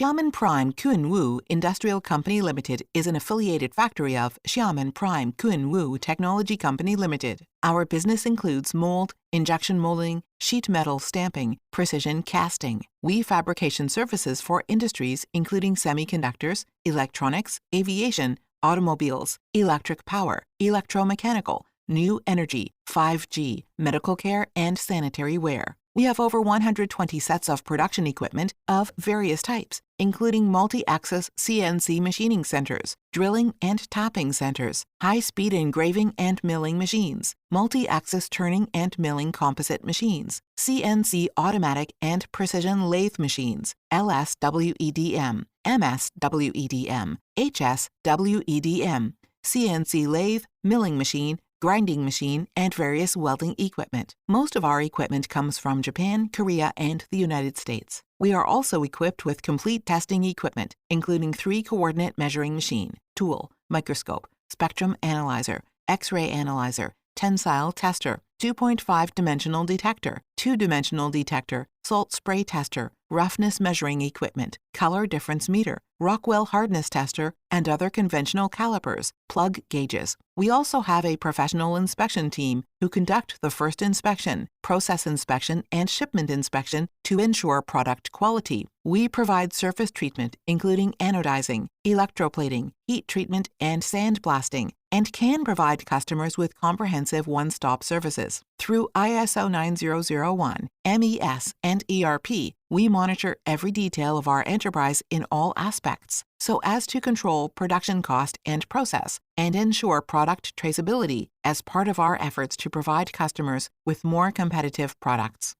Xiamen Prime Kunwu Industrial Company Limited is an affiliated factory of Xiamen Prime Kunwu Technology Company Limited. Our business includes mold, injection molding, sheet metal stamping, precision casting. We fabrication services for industries including semiconductors, electronics, aviation, automobiles, electric power, electromechanical, new energy, 5G, medical care, and sanitary ware. We have over 120 sets of production equipment of various types, including multi-axis CNC machining centers, drilling and tapping centers, high-speed engraving and milling machines, multi-axis turning and milling composite machines, CNC automatic and precision lathe machines, LSWEDM, MSWEDM, HSWEDM, CNC lathe, milling machine, grinding machine, and various welding equipment. Most of our equipment comes from Japan, Korea, and the United States. We are also equipped with complete testing equipment, including 3-coordinate measuring machine, tool, microscope, spectrum analyzer, X-ray analyzer, tensile tester, 2.5-dimensional detector, 2-dimensional detector, salt spray tester, roughness measuring equipment, color difference meter, Rockwell hardness tester, and other conventional calipers, plug gauges. We also have a professional inspection team who conduct the first inspection, process inspection, and shipment inspection to ensure product quality. We provide surface treatment, including anodizing, electroplating, heat treatment, and sandblasting, and can provide customers with comprehensive one-stop services. Through ISO 9001, MES, and ERP, we monitor every detail of our enterprise in all aspects, so as to control production cost and process and ensure product traceability as part of our efforts to provide customers with more competitive products.